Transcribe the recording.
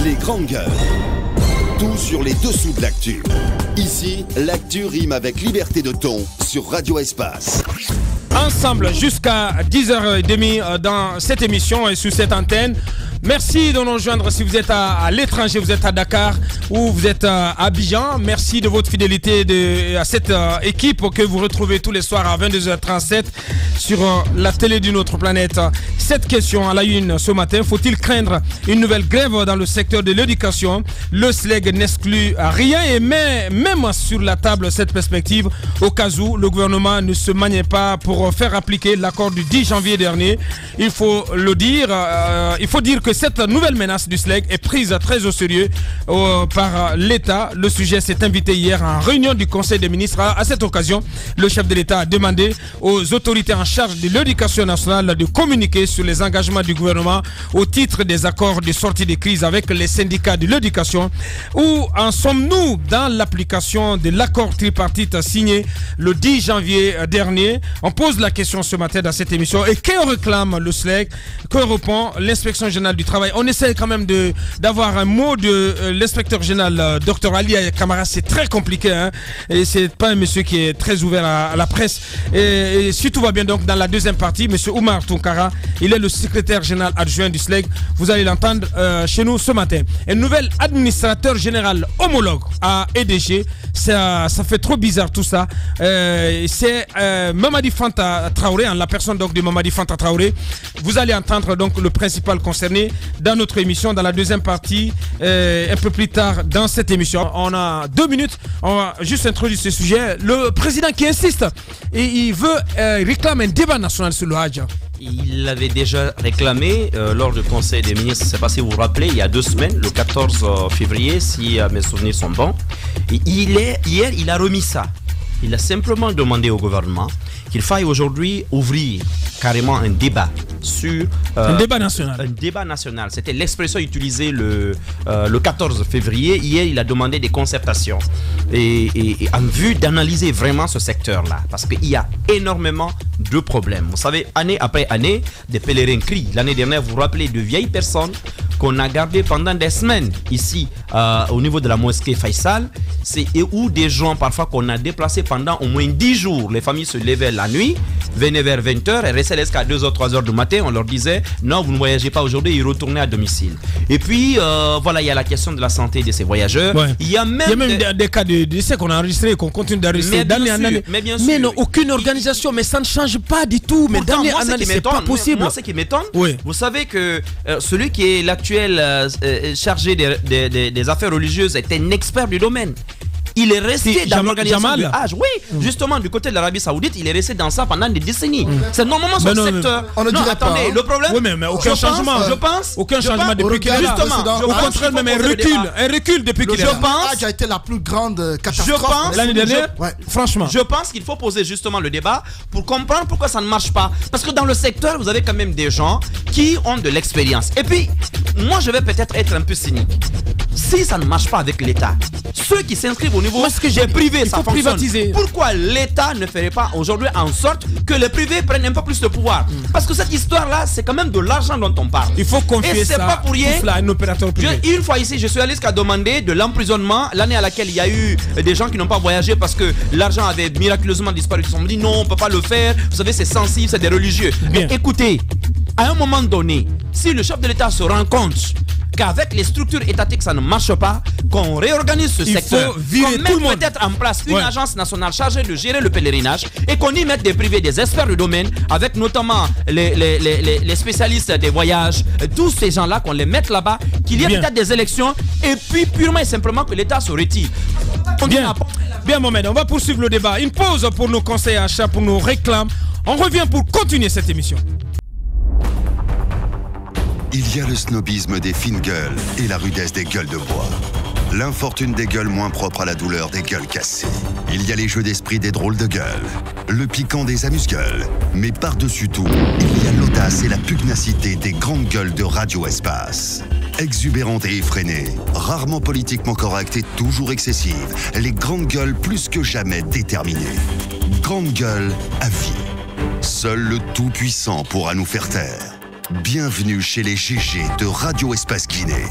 Les grandes gueules. Tout sur les dessous de l'actu. Ici, l'actu rime avec liberté de ton sur Radio Espace. Ensemble jusqu'à 10h30 dans cette émission et sur cette antenne. Merci de nous rejoindre si vous êtes à l'étranger, vous êtes à Dakar ou vous êtes à Abidjan. Merci de votre fidélité à cette équipe que vous retrouvez tous les soirs à 22h37 sur la télé d'une autre planète. Cette question à la une ce matin, faut-il craindre une nouvelle grève dans le secteur de l'éducation? Le SLEG n'exclut rien et met même sur la table cette perspective au cas où le gouvernement ne se maniait pas pour faire appliquer l'accord du 10 janvier dernier. Il faut le dire, il faut dire que cette nouvelle menace du SLEG est prise très au sérieux par l'État. Le sujet s'est invité hier en réunion du Conseil des ministres. À cette occasion, le chef de l'État a demandé aux autorités en charge de l'éducation nationale de communiquer sur les engagements du gouvernement au titre des accords de sortie de crise avec les syndicats de l'éducation. Où en sommes-nous dans l'application de l'accord tripartite signé le 10 janvier dernier? On pose la question ce matin dans cette émission. Et que réclame le SLEG? Que répond l'inspection générale du travail? On essaie quand même d'avoir un mot de l'inspecteur général Dr Ali Kamara. C'est très compliqué, hein? Et c'est pas un monsieur qui est très ouvert à la presse. Et si tout va bien, donc dans la deuxième partie, monsieur Oumar Tounkara, il est le secrétaire général adjoint du SLEG. Vous allez l'entendre chez nous ce matin. Un nouvel administrateur général homologue à EDG. Ça fait trop bizarre tout ça. C'est Mamadi Fanta Traoré, en la personne donc de Mamadi Fanta Traoré. Vous allez entendre donc le principal concerné dans notre émission, dans la deuxième partie, un peu plus tard dans cette émission. On a 2 minutes, on va juste introduire ce sujet. Le président qui insiste et il réclame un débat national sur le Hajj. Il l'avait déjà réclamé lors du Conseil des ministres, je ne sais pas si vous vous rappelez, il y a 2 semaines, le 14 février, si mes souvenirs sont bons. Et hier, il a remis ça. Il a simplement demandé au gouvernement qu'il faille aujourd'hui ouvrir carrément un débat sur... un débat national. Un débat national. C'était l'expression utilisée le 14 février. Hier, il a demandé des concertations et en vue d'analyser vraiment ce secteur-là. Parce qu'il y a énormément de problèmes. Vous savez, année après année, des pèlerins crient. L'année dernière, vous vous rappelez de vieilles personnes qu'on a gardées pendant des semaines ici au niveau de la mosquée Faisal. C'est où des gens parfois qu'on a déplacés pendant au moins 10 jours. Les familles se levaient la nuit, venaient vers 20h et restaient jusqu'à 2h, 3h du matin. On leur disait non, vous ne voyagez pas aujourd'hui, ils retournaient à domicile. Et puis voilà, il y a la question de la santé de ces voyageurs. Ouais. Il y a même des cas de décès qu'on a enregistrés, qu'on continue d'enregistrer d'année en année. Mais non, aucune organisation, mais ça ne change pas du tout. Mais d'année en année, c'est pas possible. Moi, ce qui m'étonne, oui. Vous savez que celui qui est l'actuel chargé des affaires religieuses est un expert du domaine. Il est resté dans l'organisation du Hajj. Oui, justement, du côté de l'Arabie Saoudite, il est resté dans ça pendant des décennies. C'est normalement son secteur. On ne dirait attendez, pas. Le problème. Oui, mais aucun changement. Aucun changement depuis qu'il est là. Justement, au contraire, même un recul depuis qu'il est là. Je pense que a été la plus grande catastrophe l'année dernière. Franchement. Je pense qu'il faut poser justement le débat pour comprendre pourquoi ça ne marche pas. Parce que dans le secteur, vous avez quand même des gens qui ont de l'expérience. Et puis, moi, je vais peut-être être un peu cynique. Si ça ne marche pas avec l'État, ceux qui s'inscrivent au niveau des privés, ça fonctionne. Privatiser. Pourquoi l'État ne ferait pas aujourd'hui en sorte que les privés prennent un peu plus de pouvoir? Parce que cette histoire-là, c'est quand même de l'argent dont on parle. Il faut confier ça pas pour rien. À un opérateur privé. Une fois ici, je suis allé jusqu'à demander de l'emprisonnement l'année à laquelle il y a eu des gens qui n'ont pas voyagé parce que l'argent avait miraculeusement disparu. Ils ont dit non, on ne peut pas le faire. Vous savez, c'est sensible, c'est des religieux. Bien. Mais écoutez, à un moment donné, si le chef de l'État se rend compte qu'avec les structures étatiques ça ne marche pas, qu'on réorganise ce secteur, qu'on mette peut-être en place une agence nationale chargée de gérer le pèlerinage et qu'on y mette des privés, des experts du domaine, avec notamment les spécialistes des voyages, tous ces gens-là, qu'on les mette là-bas, qu'il y ait peut-être des élections et puis purement et simplement que l'État se retire. Bien Mohamed, on va poursuivre le débat. Une pause pour nos conseils achats, pour nos réclames. On revient pour continuer cette émission. Il y a le snobisme des fines gueules et la rudesse des gueules de bois. L'infortune des gueules moins propres à la douleur des gueules cassées. Il y a les jeux d'esprit des drôles de gueules, le piquant des amuse-gueules. Mais par-dessus tout, il y a l'audace et la pugnacité des grandes gueules de Radio Espace. Exubérantes et effrénées, rarement politiquement correctes et toujours excessives, les grandes gueules plus que jamais déterminées. Grandes gueules à vie. Seul le Tout-Puissant pourra nous faire taire. Bienvenue chez les GG de Radio Espace Guinée.